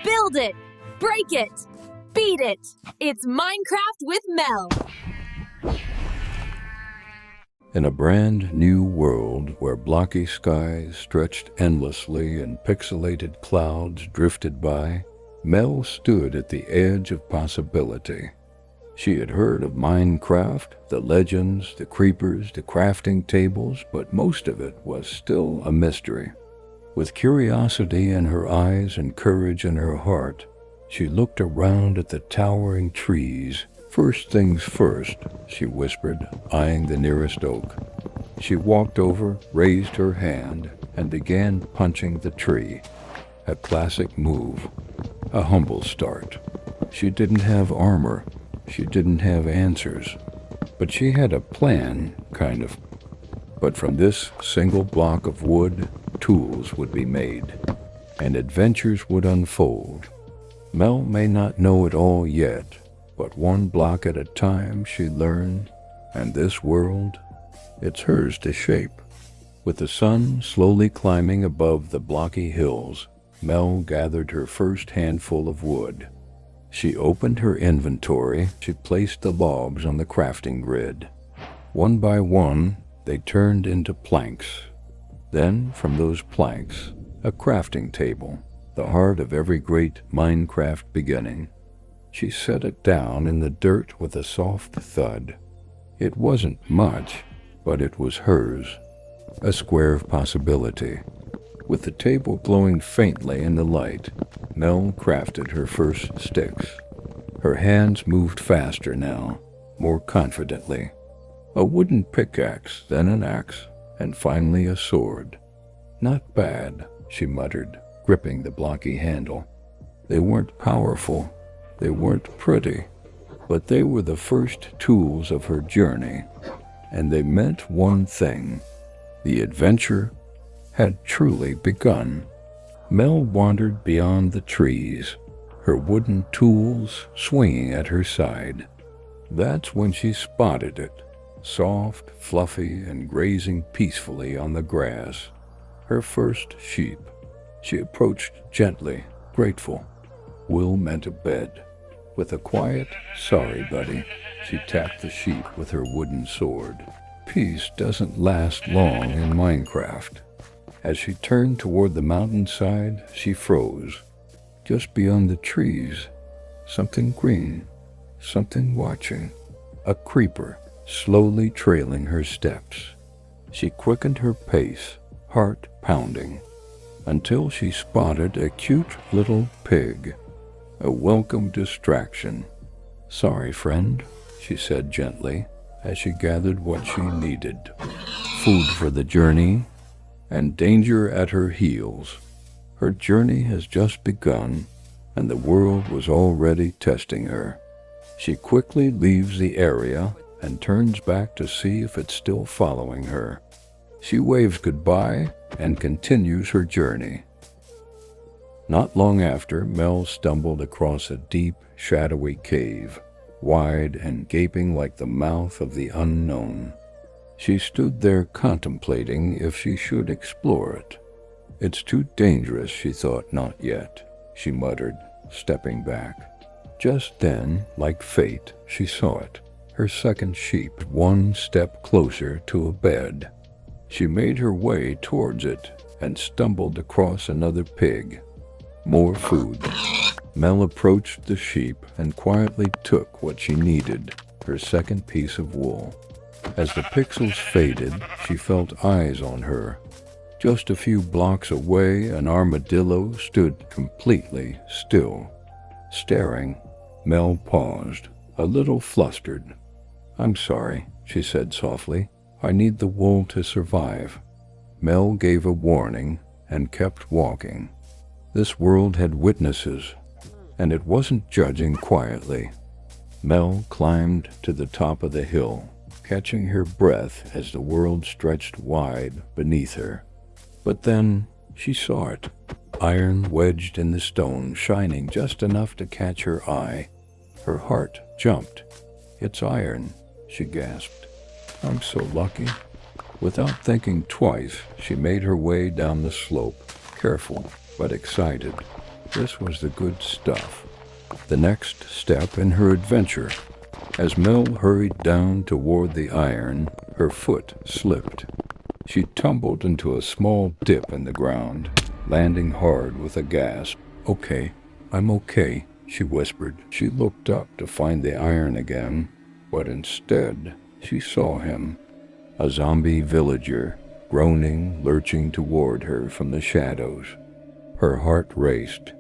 Build it, break it, beat it. It's Minecraft with Mel. In a brand new world where blocky skies stretched endlessly and pixelated clouds drifted by, Mel stood at the edge of possibility. She had heard of Minecraft, the legends, the creepers, the crafting tables, but most of it was still a mystery. With curiosity in her eyes and courage in her heart, she looked around at the towering trees. "First things first," she whispered, eyeing the nearest oak. She walked over, raised her hand, and began punching the tree. A classic move, a humble start. She didn't have armor, she didn't have answers, but she had a plan, kind of. But from this single block of wood, tools would be made, and adventures would unfold. Mel may not know it all yet, but one block at a time she learned, and this world, it's hers to shape. With the sun slowly climbing above the blocky hills, Mel gathered her first handful of wood. She opened her inventory. She placed the logs on the crafting grid. One by one, they turned into planks. Then, from those planks, a crafting table, the heart of every great Minecraft beginning. She set it down in the dirt with a soft thud. It wasn't much, but it was hers, a square of possibility. With the table glowing faintly in the light, Mel crafted her first sticks. Her hands moved faster now, more confidently. A wooden pickaxe, then an axe, and finally a sword. "Not bad," she muttered, gripping the blocky handle. They weren't powerful, they weren't pretty, but they were the first tools of her journey, and they meant one thing: the adventure had truly begun. Mel wandered beyond the trees, her wooden tools swinging at her side. That's when she spotted it, soft, fluffy, and grazing peacefully on the grass. Her first sheep. She approached gently, grateful. Will meant a bed. With a quiet, "Sorry, buddy," she tapped the sheep with her wooden sword. Peace doesn't last long in Minecraft. As she turned toward the mountainside, she froze. Just beyond the trees, something green, something watching. A creeper, slowly trailing her steps. She quickened her pace, heart pounding, until she spotted a cute little pig, a welcome distraction. "Sorry, friend," she said gently, as she gathered what she needed. Food for the journey, and danger at her heels. Her journey has just begun, and the world was already testing her. She quickly leaves the area and turns back to see if it's still following her. She waves goodbye and continues her journey. Not long after, Mel stumbled across a deep, shadowy cave, wide and gaping like the mouth of the unknown. She stood there contemplating if she should explore it. "It's too dangerous," she thought. "Not yet," she muttered, stepping back. Just then, like fate, she saw it. Her second sheep, one step closer to a bed. She made her way towards it and stumbled across another pig. More food. Mel approached the sheep and quietly took what she needed, her second piece of wool. As the pixels faded, she felt eyes on her. Just a few blocks away, an armadillo stood completely still. Staring, Mel paused, a little flustered. "I'm sorry," she said softly. "I need the wool to survive." Mel gave a warning and kept walking. This world had witnesses, and it wasn't judging quietly. Mel climbed to the top of the hill, catching her breath as the world stretched wide beneath her. But then she saw it, iron wedged in the stone, shining just enough to catch her eye. Her heart jumped. "It's iron," she gasped. "I'm so lucky." Without thinking twice, she made her way down the slope, careful but excited. This was the good stuff. The next step in her adventure. As Mel hurried down toward the iron, her foot slipped. She tumbled into a small dip in the ground, landing hard with a gasp. "Okay, I'm okay," she whispered. She looked up to find the iron again, but instead she saw him, a zombie villager, groaning, lurching toward her from the shadows. Her heart raced.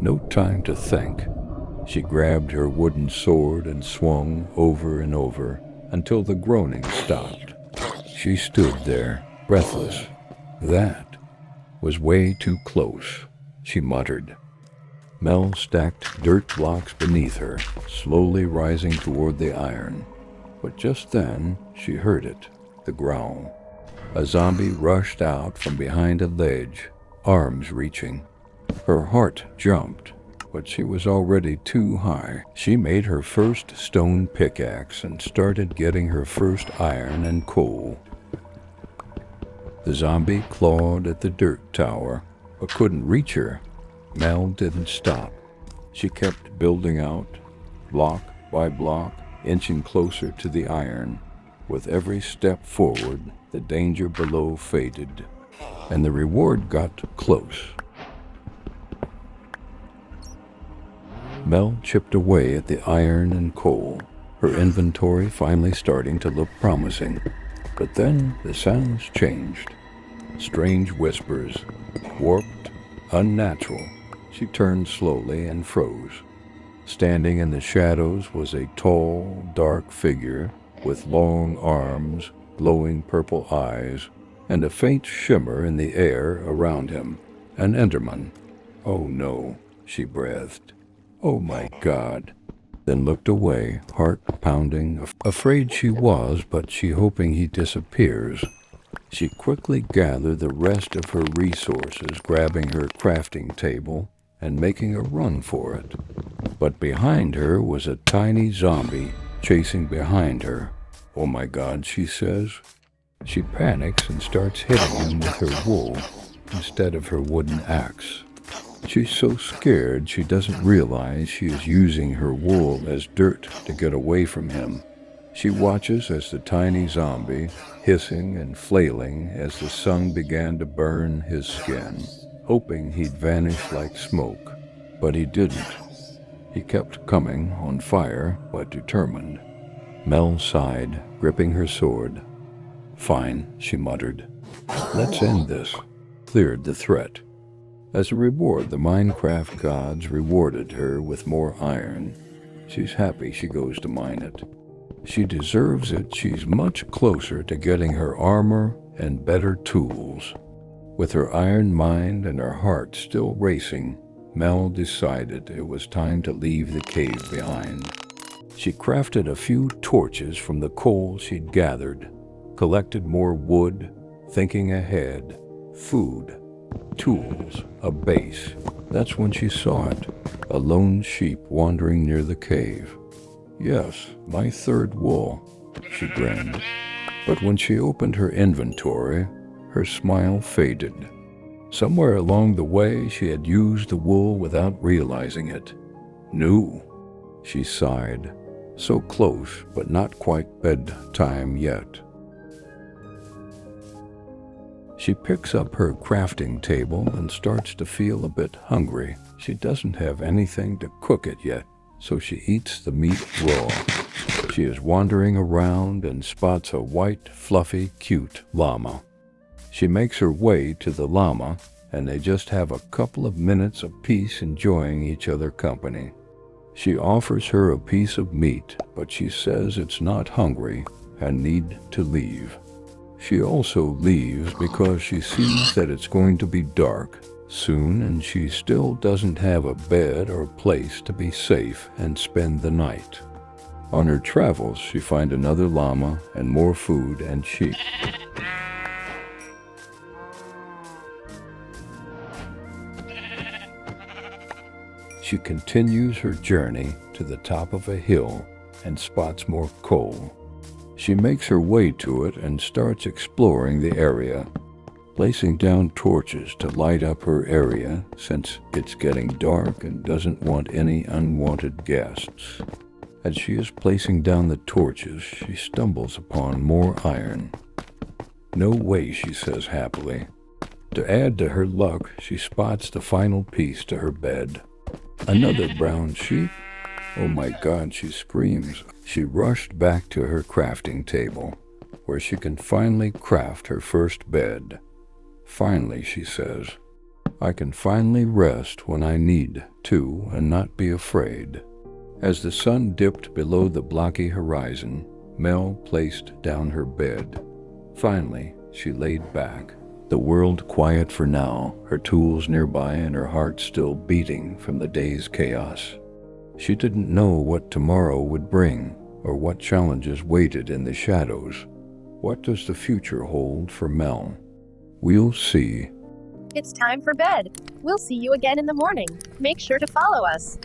No time to think. She grabbed her wooden sword and swung over and over until the groaning stopped. She stood there, breathless. "That was way too close," she muttered. Mel stacked dirt blocks beneath her, slowly rising toward the iron. But just then, she heard it, the growl. A zombie rushed out from behind a ledge, arms reaching. Her heart jumped, but she was already too high. She made her first stone pickaxe and started getting her first iron and coal. The zombie clawed at the dirt tower, but couldn't reach her. Mel didn't stop. She kept building out, block by block, inching closer to the iron. With every step forward, the danger below faded, and the reward got close. Mel chipped away at the iron and coal, her inventory finally starting to look promising. But then the sounds changed. Strange whispers, warped, unnatural. She turned slowly and froze. Standing in the shadows was a tall, dark figure with long arms, glowing purple eyes, and a faint shimmer in the air around him. An Enderman. "Oh no," she breathed. "Oh my God." Then looked away, heart pounding, afraid she was, but she hoping he disappears. She quickly gathered the rest of her resources, grabbing her crafting table and making a run for it. But behind her was a tiny zombie chasing behind her. "Oh my God," she says. She panics and starts hitting him with her wool instead of her wooden axe. She's so scared she doesn't realize she is using her wool as dirt to get away from him. She watches as the tiny zombie, hissing and flailing as the sun began to burn his skin, hoping he'd vanish like smoke. But he didn't. He kept coming, on fire, but determined. Mel sighed, gripping her sword. "Fine," she muttered. "Let's end this." Cleared the threat. As a reward, the Minecraft gods rewarded her with more iron. She's happy she goes to mine it. She deserves it. She's much closer to getting her armor and better tools. With her iron mind and her heart still racing, Mel decided it was time to leave the cave behind. She crafted a few torches from the coal she'd gathered, collected more wood, thinking ahead, food, tools, a base. That's when she saw it, a lone sheep wandering near the cave. "Yes, my third wool," she grinned. But when she opened her inventory, her smile faded. Somewhere along the way, she had used the wool without realizing it. "No," she sighed. So close, but not quite bedtime yet. She picks up her crafting table and starts to feel a bit hungry. She doesn't have anything to cook it yet, so she eats the meat raw. She is wandering around and spots a white, fluffy, cute llama. She makes her way to the llama, and they just have a couple of minutes of peace enjoying each other company. She offers her a piece of meat, but she says it's not hungry and need to leave. She also leaves because she sees that it's going to be dark soon and she still doesn't have a bed or place to be safe and spend the night. On her travels, she finds another llama and more food and sheep. She continues her journey to the top of a hill and spots more coal. She makes her way to it and starts exploring the area. placing down torches to light up her area since it's getting dark and doesn't want any unwanted guests. As she is placing down the torches, she stumbles upon more iron. "No way," she says happily. To add to her luck, she spots the final piece to her bed. "Another brown sheep? Oh my God," she screams. She rushed back to her crafting table, where she can finally craft her first bed. "Finally," she says, "I can finally rest when I need to and not be afraid." As the sun dipped below the blocky horizon, Mel placed down her bed. Finally, she laid back, the world quiet for now, her tools nearby and her heart still beating from the day's chaos. She didn't know what tomorrow would bring or what challenges waited in the shadows. What does the future hold for Mel? We'll see. It's time for bed. We'll see you again in the morning. Make sure to follow us.